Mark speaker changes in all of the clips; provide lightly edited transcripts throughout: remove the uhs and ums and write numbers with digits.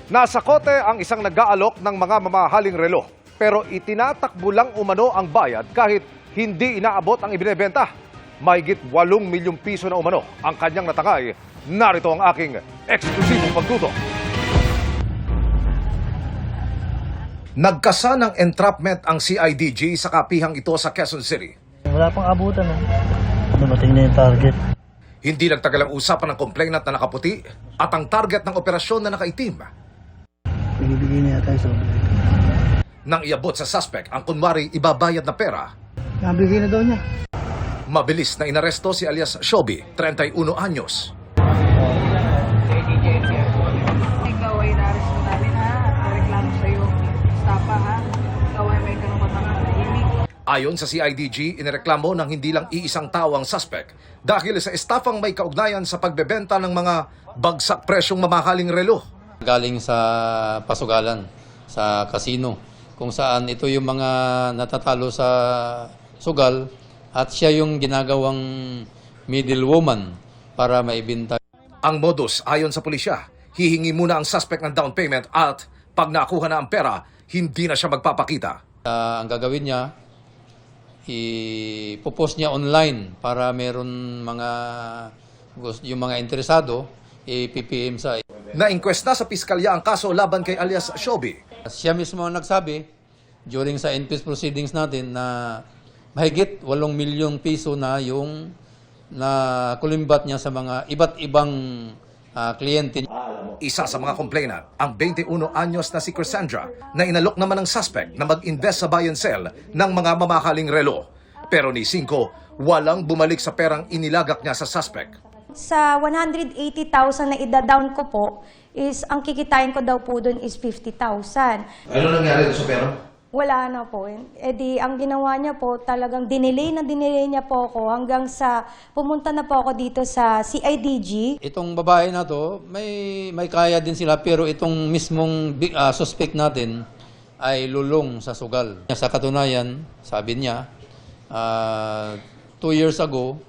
Speaker 1: Nasa kote ang isang nag-aalok ng mga mamahaling relo, pero itinatakbo lang umano ang bayad kahit hindi inaabot ang ibinebenta. Mahigit 8 milyong piso na umano ang kanyang natangay. Narito ang aking eksklusibong pagtutok. Nagkasa ng entrapment ang CIDG sa kapihang ito sa Quezon City.
Speaker 2: Wala pang abutan dumating na yung target.
Speaker 1: Hindi nagtagal ang usapan ng complainant na nakaputi at ang target ng operasyon na nakaitim.
Speaker 2: Bigay niya tayo sa
Speaker 1: Nang iabot sa suspect ang kunwari ibabayad na pera,
Speaker 2: nabigay na daw niya.
Speaker 1: mabilis na inaresto si alias Shobi, 31 anyos.
Speaker 3: Ikaw ay naresto namin ha, at reklamo sa'yo. Stapa ha, ikaw ay may karapatang manahimik.
Speaker 1: Ayon sa CIDG, inireklamo ng hindi lang iisang tao ang suspect dahil sa estafang may kaugnayan sa pagbebenta ng mga bagsak presyong mamahaling relo.
Speaker 4: Galing sa pasugalan, sa casino, kung saan ito yung mga natatalo sa sugal at siya yung ginagawang middlewoman para maibenta.
Speaker 1: Ang modus, ayon sa pulisya, hihingi muna ang suspect ng down payment at pag nakuha na ang pera, hindi na siya magpapakita.
Speaker 4: Ang gagawin niya, ipopost niya online para meron yung mga interesado, ipipm sa.
Speaker 1: Na-inquest na sa piskalya ang kaso laban kay alias Shobi.
Speaker 4: Siya mismo ang nagsabi during sa NPS proceedings natin na mahigit 8 milyong piso na yung nakulimbat niya sa mga iba't ibang kliyente.
Speaker 1: Isa sa mga complainant, ang 21 anyos na si Cassandra, na inalok naman ng suspect na mag-invest sa buy and sell ng mga mamahaling relo. Pero ni Cinco, walang bumalik sa perang inilagak niya sa suspect.
Speaker 5: Sa 180,000 na ida-down ko po, is ang kikitain ko daw po doon is 50,000.
Speaker 1: Ano nangyari sa pera?
Speaker 5: Wala na po. E di, ang ginawa niya po, talagang dinelay niya po ako hanggang sa pumunta na po ako dito sa CIDG.
Speaker 4: Itong babae na to, may kaya din sila pero itong mismong suspect natin ay lulong sa sugal. Sa katunayan, sabi niya, 2 years ago,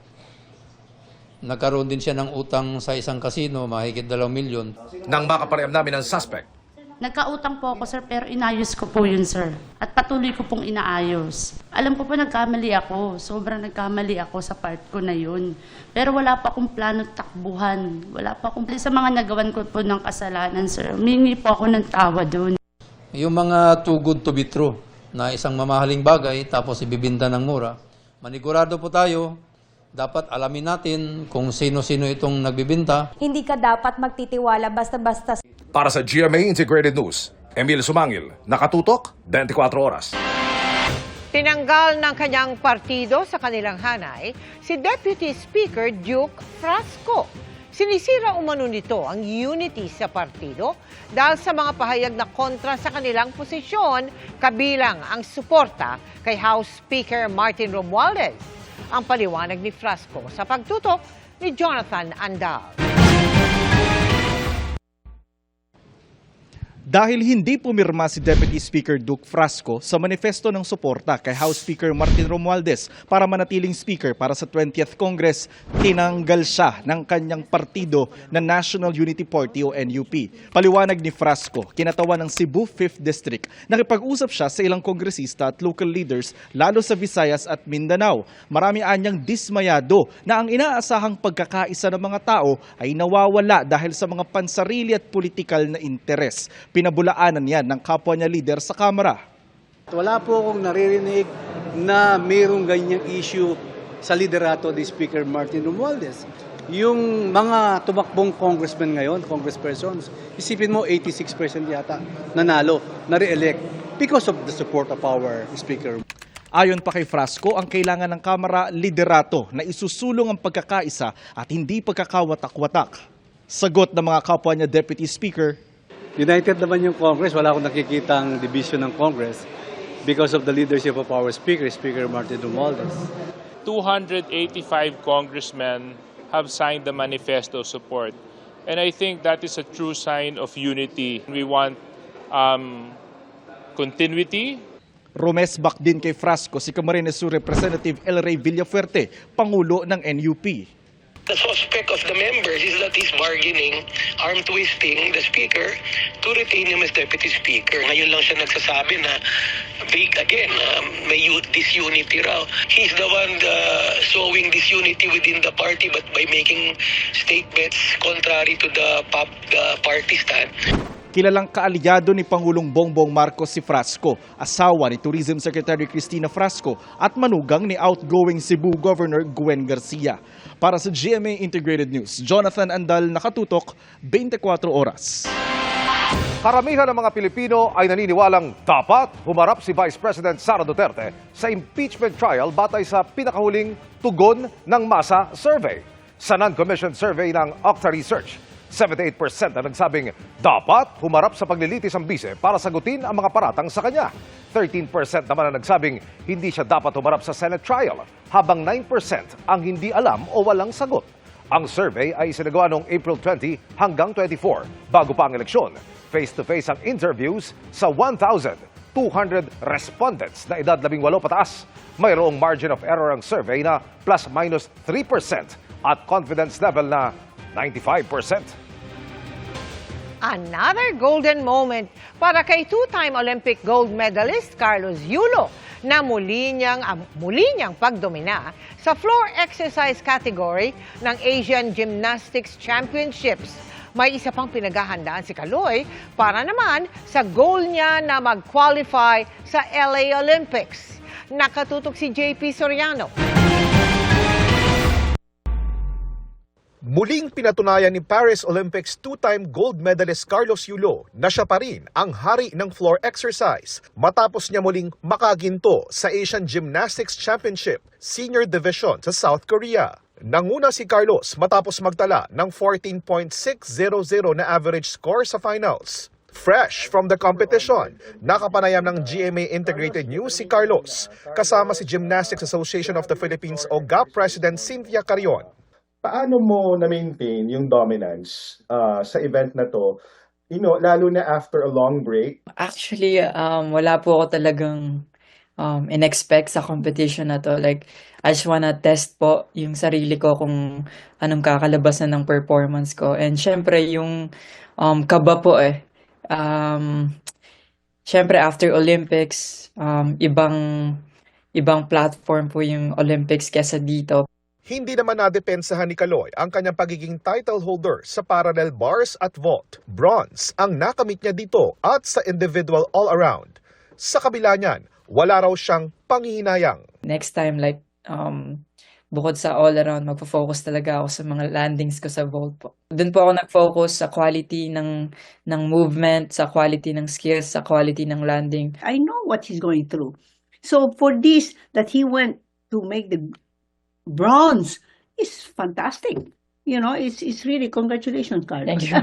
Speaker 4: nagkaroon din siya ng utang sa isang casino, mahigit 2 milyon.
Speaker 1: Nang makapaream namin ang suspect,
Speaker 6: Nagkautang po ako, sir, pero inayos ko po yun, sir. At patuloy ko pong inaayos. Alam ko po nagkamali ako. Sobrang nagkamali ako sa part ko na yun. Pero wala pa akong plano takbuhan. Wala pa akong sa mga nagawan ko po ng kasalanan, sir. Humingi po ako ng tawa doon.
Speaker 4: Yung mga too good to be true na isang mamahaling bagay tapos ibibinta ng mura, manigurado po tayo, dapat alamin natin kung sino-sino itong nagbibinta.
Speaker 5: Hindi ka dapat magtitiwala basta-basta.
Speaker 1: para sa GMA Integrated News, Emil Sumangil, nakatutok, 24 oras.
Speaker 7: Tinanggal ng kanyang partido sa kanilang hanay si Deputy Speaker Duke Frasco. Sinisira umano nito ang unity sa partido dahil sa mga pahayag na kontra sa kanilang posisyon, kabilang ang suporta kay House Speaker Martin Romualdez. Ang paliwanag ni Frasco sa pagtutok ni Jonathan Andal.
Speaker 8: Dahil hindi pumirma si Deputy Speaker Duke Frasco sa manifesto ng suporta kay House Speaker Martin Romualdez para manatiling Speaker para sa 20th Congress, tinanggal siya ng kanyang partido na National Unity Party o NUP. Paliwanag ni Frasco, kinatawan ng Cebu 5th District, nakipag-usap siya sa ilang kongresista at local leaders lalo sa Visayas at Mindanao. Marami anyang dismayado na ang inaasahang pagkakaisa ng mga tao ay nawawala dahil sa mga pansarili at politikal na interes. Pinabulaanan yan ng kapwa niya leader sa Kamara.
Speaker 9: Wala po akong naririnig na mayroong ganyang issue sa liderato ni Speaker Martin Romualdez. Yung mga tumakbong congressmen ngayon, congresspersons, isipin mo 86% yata nanalo, na-re-elect because of the support of our Speaker.
Speaker 8: Ayon pa kay Frasco, ang kailangan ng Kamara liderato na isusulong ang pagkakaisa at hindi pagkakawatak-watak. Sagot ng mga kapwa niya Deputy Speaker,
Speaker 9: United naman yung Congress, wala akong nakikitang division ng Congress because of the leadership of our Speaker, Speaker Martin Romualdez.
Speaker 10: 285 congressmen have signed the manifesto support. And I think that is a true sign of unity. We want continuity.
Speaker 8: Rumesbak din kay Frasco si Camarines Sur Representative El Rey Villafuerte, Pangulo ng NUP.
Speaker 11: The suspect of the members is that he's bargaining, arm twisting the Speaker to retain him as Deputy Speaker. Ngayon lang siya nagsasabi na big again, may disunity raw. He's the one sowing disunity within the party but by making statements contrary to the party stand.
Speaker 8: Kilalang kaalyado ni Pangulong Bongbong Marcos si Frasco, asawa ni Tourism Secretary Cristina Frasco at manugang ni outgoing Cebu Governor Gwen Garcia. Para sa GMA Integrated News, Jonathan Andal, nakatutok, 24 oras.
Speaker 1: Karamihan ng mga Pilipino ay naniniwalang dapat humarap si Vice President Sara Duterte sa impeachment trial batay sa pinakahuling tugon ng masa survey. Sa non-commissioned survey ng Octa Research, 78% na nagsabing dapat humarap sa paglilitis ang bise para sagutin ang mga paratang sa kanya. 13% naman na nagsabing hindi siya dapat humarap sa Senate trial, habang 9% ang hindi alam o walang sagot. Ang survey ay isinagawa noong April 20 hanggang 24 bago pa ang eleksyon. Face-to-face ang interviews sa 1,200 respondents na edad 18 pataas. Mayroong margin of error ang survey na plus-minus 3% at confidence level na 95%.
Speaker 7: Another golden moment para kay two-time Olympic gold medalist Carlos Yulo na muli niyang pagdomina sa floor exercise category ng Asian Gymnastics Championships. May isa pang pinaghahandaan si Kaloy para naman sa goal niya na mag-qualify sa LA Olympics. Nakatutok si JP Soriano.
Speaker 12: Muling pinatunayan ni Paris Olympics two-time gold medalist Carlos Yulo na siya pa rin ang hari ng floor exercise matapos niya muling makaginto sa Asian Gymnastics Championship Senior Division sa South Korea. Nanguna si Carlos matapos magtala ng 14.600 na average score sa finals. Fresh from the competition, nakapanayam ng GMA Integrated News si Carlos kasama si Gymnastics Association of the Philippines o GAP President Cynthia Carion.
Speaker 13: Paano mo na-maintain yung dominance sa event na to, lalo na after a long break?
Speaker 14: Actually, wala po ako talagang in-expect sa competition na to. Like, I just wanna test po yung sarili ko kung anong kakalabasan ng performance ko. And syempre, yung kaba po syempre, after Olympics, ibang platform po yung Olympics kesa dito.
Speaker 12: Hindi naman nadepensahan ni Kaloy ang kanyang pagiging title holder sa parallel bars at vault. Bronze ang nakamit niya dito at sa individual all-around. Sa kabila niyan, wala raw siyang panghihinayang.
Speaker 14: Next time, like, bukod sa all-around, magpo-focus talaga ako sa mga landings ko sa vault po. Doon po ako nag-focus sa quality ng movement, sa quality ng skills, sa quality ng landing.
Speaker 15: I know what he's going through. So for this, that he went to make the bronze is fantastic. It's really congratulations, Carlos.
Speaker 14: Thank you.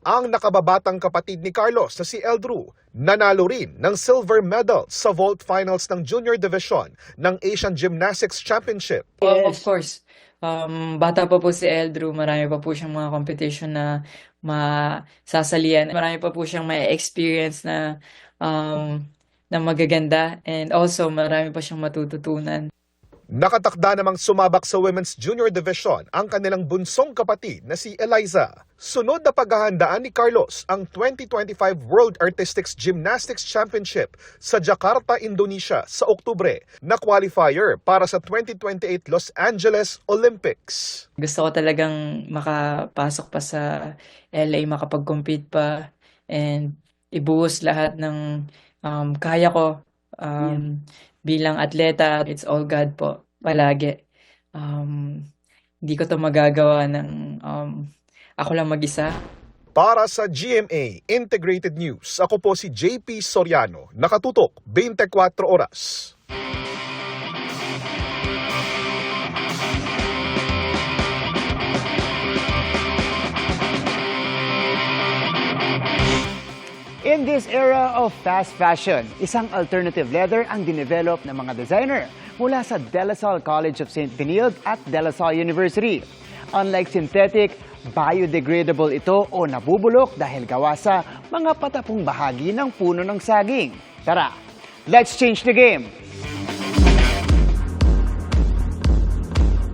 Speaker 12: Ang nakababatang kapatid ni Carlos na si Eldrew, nanalo rin ng silver medal sa vault finals ng junior division ng Asian Gymnastics Championship.
Speaker 14: Of course. Bata pa po si Eldrew, marami pa po siyang mga competition na masasalian. Marami pa po siyang may experience na magaganda, and also marami pa siyang matututunan.
Speaker 12: Nakatakda namang sumabak sa Women's Junior Division ang kanilang bunsong kapatid na si Eliza. Sunod na paghahandaan ni Carlos ang 2025 World Artistics Gymnastics Championship sa Jakarta, Indonesia sa Oktubre na qualifier para sa 2028 Los Angeles Olympics.
Speaker 14: Gusto ko talagang makapasok pa sa LA, makapag-compete pa, and ibuhos lahat ng kaya ko. Bilang atleta, it's all God po, palagi. Hindi ko to magagawa ng ako lang mag-isa.
Speaker 12: Para sa GMA Integrated News, ako po si JP Soriano, nakatutok 24 oras.
Speaker 16: In this era of fast fashion, isang alternative leather ang dinevelop ng mga designer mula sa De La Salle College of St. Benilde at De La Salle University. Unlike synthetic, biodegradable ito o nabubulok dahil gawa sa mga patapong bahagi ng puno ng saging. Tara, let's change the game!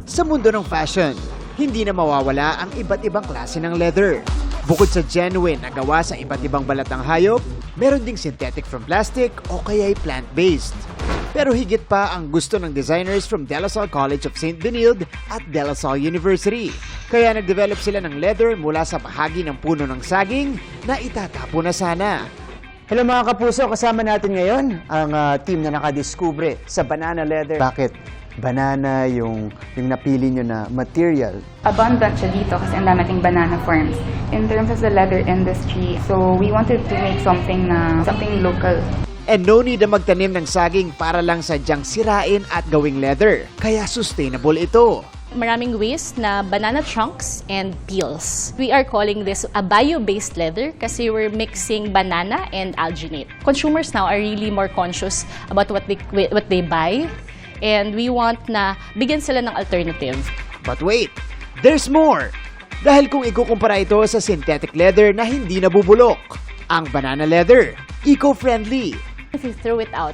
Speaker 16: Sa mundo ng fashion, hindi na mawawala ang iba't ibang klase ng leather. Bukod sa genuine na gawa sa iba't ibang balat ng hayop, meron ding synthetic from plastic o kaya'y plant-based. Pero higit pa ang gusto ng designers from De La Salle College of St. Benilde at De La Salle University. Kaya nag-develop sila ng leather mula sa bahagi ng puno ng saging na itatapo na sana.
Speaker 17: Hello mga kapuso, kasama natin ngayon ang team na nakadiskubre sa banana leather. Bakit banana yung napili nyo na material?
Speaker 18: Abundant siya dito kasi ang dami nating banana farms. In terms of the leather industry, so we wanted to make something local.
Speaker 16: And no need na magtanim ng saging para lang sadyang sirain at gawing leather. Kaya sustainable ito.
Speaker 19: Maraming waste na banana trunks and peels. We are calling this a bio-based leather kasi we're mixing banana and alginate. Consumers now are really more conscious about what they buy, and we want na bigyan sila ng alternative.
Speaker 16: But wait, there's more! Dahil kung ikukumpara ito sa synthetic leather na hindi nabubulok, ang banana leather, eco-friendly.
Speaker 19: If you throw it out,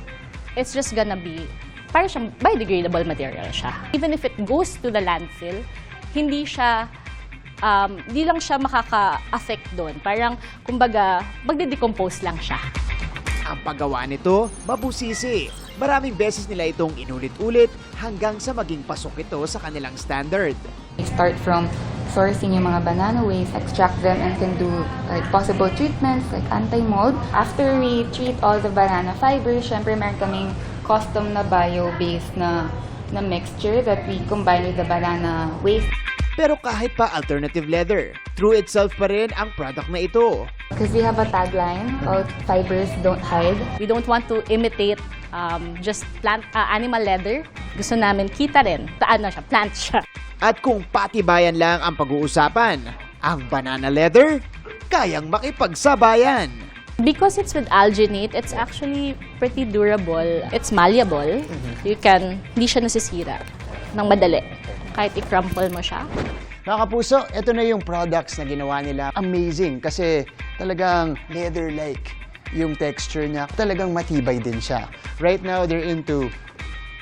Speaker 19: it's just gonna be parang siyang biodegradable material siya. Even if it goes to the landfill, hindi lang siya makaka-affect doon. Parang, kumbaga, magde-decompose lang siya.
Speaker 16: Ang paggawa nito, mabusisi. Maraming beses nila itong inulit-ulit hanggang sa maging pasok ito sa kanilang standard.
Speaker 18: We start from sourcing yung mga banana waste, extract them, and can do possible treatments like anti-mold. After we treat all the banana fibers, syempre meron kaming custom na bio-based na mixture that we combine with the banana waste.
Speaker 16: Pero kahit pa alternative leather, true itself pa rin ang product na ito.
Speaker 18: Because we have a tagline called Fibers Don't Hide.
Speaker 19: We don't want to imitate just animal leather. Gusto namin kita rin. Plant siya.
Speaker 16: At kung patibayan lang ang pag-uusapan, ang banana leather, kayang makipagsabayan.
Speaker 19: Because it's with alginate, it's actually pretty durable. It's malleable. Hindi siya nasisira ng madali. Kahit i-crumple mo siya.
Speaker 17: Mga kapuso, ito na yung products na ginawa nila. Amazing kasi talagang leather-like yung texture niya. Talagang matibay din siya. Right now, they're into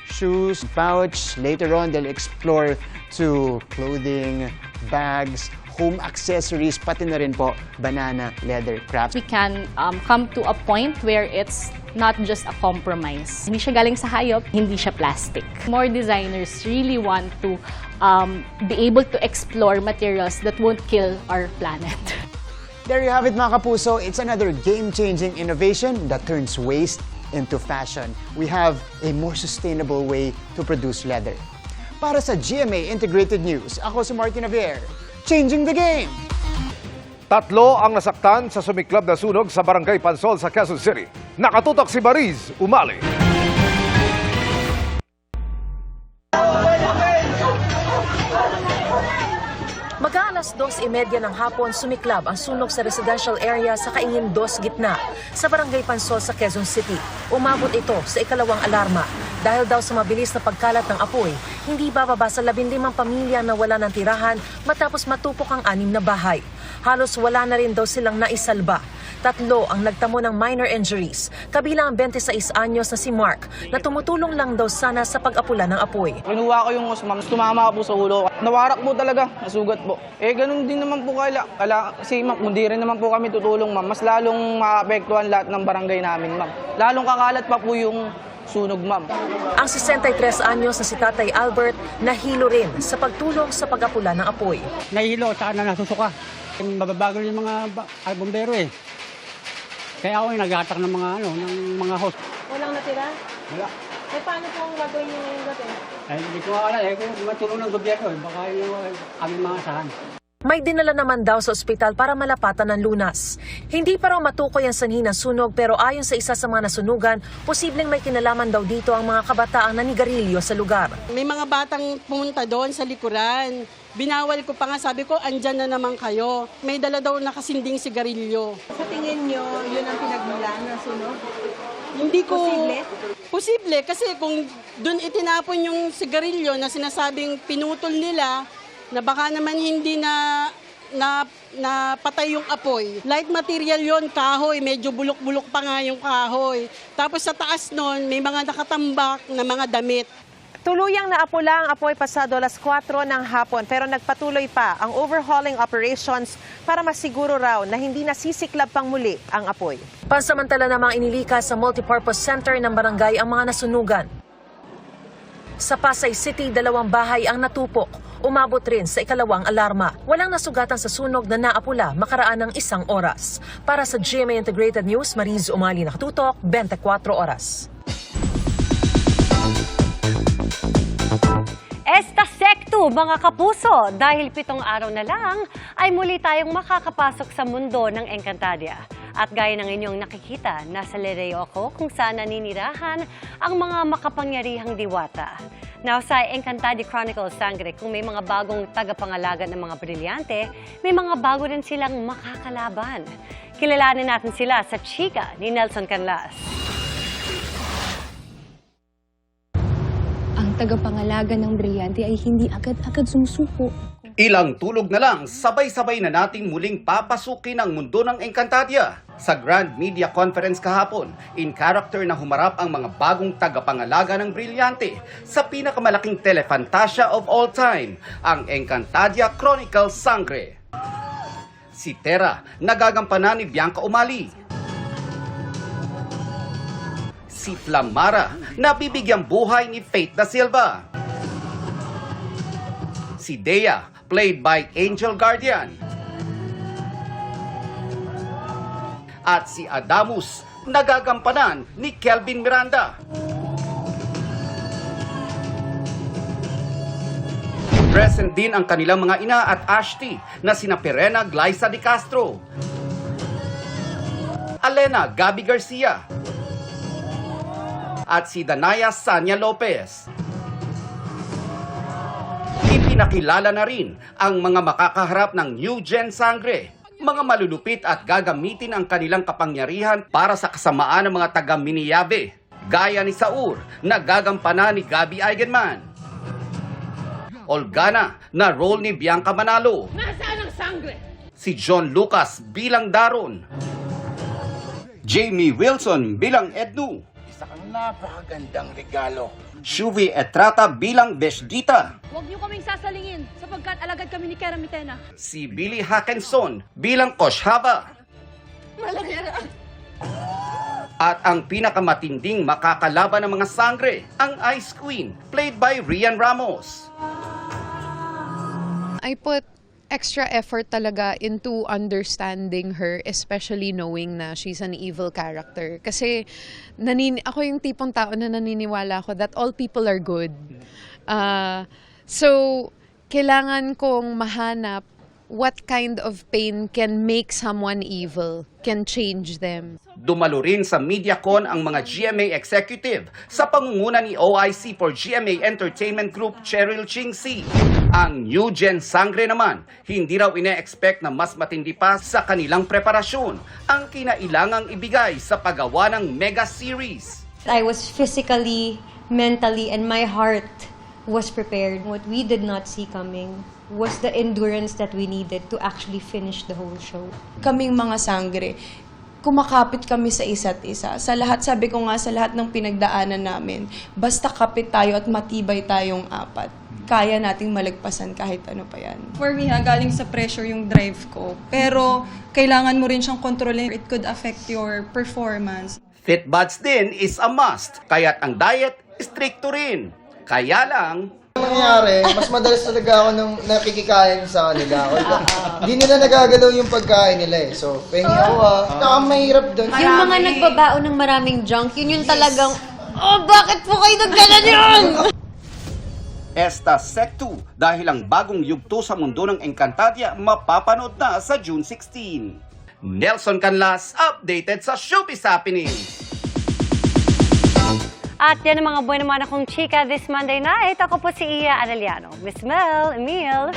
Speaker 17: shoes, pouch. Later on, they'll explore to clothing, bags, home accessories, pati na rin po banana leather crafts.
Speaker 19: We can come to a point where it's not just a compromise. Hindi siya galing sa hayop, hindi siya plastic. More designers really want to be able to explore materials that won't kill our planet.
Speaker 17: There you have it mga kapuso. It's another game-changing innovation that turns waste into fashion. We have a more sustainable way to produce leather. Para sa GMA Integrated News, ako si Martin Javier, changing the game!
Speaker 1: 3 ang nasaktan sa sumiklab na sunog sa Barangay Pansol sa Quezon City. Nakatutok si Mariz Umali.
Speaker 20: Mag-aalas 2:30 ng hapon, sumiklab ang sunog sa residential area sa Kaingin 2 gitna sa Barangay Pansol sa Quezon City. Umabot ito sa ikalawang alarma. Dahil daw sa mabilis na pagkalat ng apoy, hindi bababa sa 15 pamilya na wala ng tirahan matapos matupok ang 6 na bahay. Halos wala na rin daw silang naisalba. 3 ang nagtamo ng minor injuries, kabilang ang 26 anyos na si Mark na tumutulong lang daw sana sa pag-apula ng apoy.
Speaker 21: Kinuha ko yung ma'am, tumama po sa ulo. Nawarak po talaga, nasugat po. Ganun din naman po kasi ma'am, hindi rin naman po kami tutulong ma'am. Mas lalong maapektuhan lahat ng barangay namin ma'am. Lalong kakalat pa po yung sunog ma'am.
Speaker 20: Ang 63 anyos na si Tatay Albert nahilo rin sa pagtulong sa pag-apula ng apoy.
Speaker 22: Nahilo at saka nasusuka. Mababagal yung mga bombero eh. Kaya ako yung nag-atak ng mga host.
Speaker 20: Walang natira?
Speaker 22: Wala.
Speaker 20: Paano po ang gagawin niyo ngayong gabi?
Speaker 22: Hindi ko alam kung matulong ng gobyerno baka yung aming mga asahan.
Speaker 20: May dinala naman daw sa ospital para malapatan ng lunas. Hindi pa raw matukoy ang sanhi ng sunog pero ayon sa isa sa mga nasunugan, posibleng may kinalaman daw dito ang mga kabataang nanigarilyo sa lugar.
Speaker 23: May mga batang pumunta doon sa likuran. Binawal ko pa nga, sabi ko, andyan na naman kayo. May dala daw nakasinding sigarilyo.
Speaker 15: Sa tingin nyo, yun ang pinagmulan ng sunog?
Speaker 23: Hindi ko...
Speaker 15: Posible?
Speaker 23: Posible, kasi kung doon itinapon yung sigarilyo na sinasabing pinutol nila, na baka naman hindi na patay yung apoy. Light material yon, kahoy, medyo bulok-bulok pa nga yung kahoy. Tapos sa taas nun, may mga nakatambak na mga damit.
Speaker 2: Tuluyang naapula ang apoy pasado alas 4 ng hapon pero nagpatuloy pa ang overhauling operations para masiguro raw na hindi nasisiklab pang muli ang apoy.
Speaker 20: Pansamantala namang inilikas sa multipurpose center ng barangay ang mga nasunugan. Sa Pasay City, 2 bahay ang natupok. Umabot rin sa ikalawang alarma. Walang nasugatan sa sunog na naapula makaraan ng 1 oras. Para sa GMA Integrated News, Mariz Umali nakatutok, 24 oras.
Speaker 3: Esta Secto, mga kapuso, dahil 7 araw na lang ay muli tayong makakapasok sa mundo ng Encantadia. At gaya ng inyong nakikita, nasa Lereo ako kung saan naninirahan ang mga makapangyarihang diwata. Now sa Encantadia Chronicles Sangre, kung may mga bagong tagapangalaga ng mga brilyante, may mga bago rin silang makakalaban. Kilalanin natin sila sa chika ni Nelson Canlas.
Speaker 6: Ang tagapangalaga ng brilyante ay hindi agad-agad sumusuko.
Speaker 24: Ilang tulog na lang, sabay-sabay na nating muling papasukin ang mundo ng Encantadia. Sa Grand Media Conference kahapon, in character na humarap ang mga bagong tagapangalaga ng brilyante sa pinakamalaking telefantasya of all time, ang Encantadia Chronicles Sangre. Si Tera, nagagampanan ni Bianca Umali. Si Flamara, nabibigyang buhay ni Faith Da Silva. Si Dea, played by Angel Guardian. At si Adamus, nagagampanan ni Kelvin Miranda. Present din ang kanilang mga ina at Ashti na sina Perena Glyza de Castro, Alena Gabi Garcia, at si Danaya Sanya Lopez. Ipinakilala na rin ang mga makakaharap ng New Gen Sangre, mga malulupit at gagamitin ang kanilang kapangyarihan para sa kasamaan ng mga taga-Miniyabe, gaya ni Saur na gagampanan ni Gabi Eigenman, Olgana na role ni Bianca Manalo,
Speaker 25: Nasaan ang sangre?
Speaker 24: si John Lucas bilang Daron, Jamie Wilson bilang Ednu,
Speaker 26: Isa kang napakagandang regalo.
Speaker 24: Shuvi Etrata bilang Beshdita,
Speaker 25: Huwag niyo kaming sasalingin sapagkat alagad kami ni Kera Mitena.
Speaker 24: si Billy Hackenson bilang Koshhaba,
Speaker 25: Malaki na.
Speaker 24: at ang pinakamatinding makakalaban ng mga sangre, ang Ice Queen, played by Rian Ramos.
Speaker 27: I put extra effort talaga into understanding her, especially knowing na she's an evil character. Kasi ako yung tipong tao na naniniwala ko that all people are good. So, kailangan kong mahanap what kind of pain can make someone evil, can change them.
Speaker 24: Dumalo rin sa MediaCon ang mga GMA executive sa pangunguna ni OIC for GMA Entertainment Group Cheryl Chingsi. Ang New Gen Sangre naman, hindi raw ine-expect na mas matindi pa sa kanilang preparasyon ang kinailangang ibigay sa paggawa ng mega series.
Speaker 5: I was physically, mentally, and my heart was prepared. What we did not see coming was the endurance that we needed to actually finish the whole show.
Speaker 28: Kaming mga sangre, kumakapit kami sa isa't isa. Sa lahat, sabi ko nga, sa lahat ng pinagdaanan namin, basta kapit tayo at matibay tayong apat, kaya nating malagpasan kahit ano pa yan.
Speaker 29: For me, galing sa pressure yung drive ko. Pero kailangan mo rin siyang kontrolin. It could affect your performance.
Speaker 24: Fit buds din is a must, kaya't ang diet, stricto rin. Kaya lang,
Speaker 30: nangyari, mas madalas talaga ako nung nakikikain sa kanila. Hindi nila nagagalaw yung pagkain nila eh. So, pengi ako mahirap doon.
Speaker 31: Yung mga nagbabaon ng maraming junk, yun yung talagang, bakit po kayo naggalan yun?
Speaker 24: Esta Secto, dahil ang bagong yugto sa mundo ng Encantadia mapapanood na sa June 16. Nelson Canlas, updated sa Showbiz Happenings.
Speaker 3: At yan ang mga buwan naman akong chika this Monday night. Ako po si Iya Arellano. Miss Mel, Emil.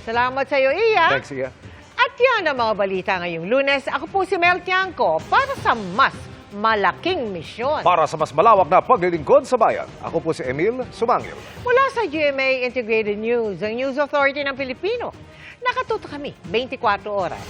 Speaker 7: Salamat sa iyo, Iya.
Speaker 1: Thanks, Iya.
Speaker 7: At yan ang mga balita ngayong Lunes. Ako po si Mel Tiangco para sa mas malaking misyon.
Speaker 1: Para sa mas malawak na paglilingkod sa bayan, ako po si Emil Sumangil.
Speaker 7: Mula sa GMA Integrated News, ang News Authority ng Pilipino. Nakatuto kami 24 oras.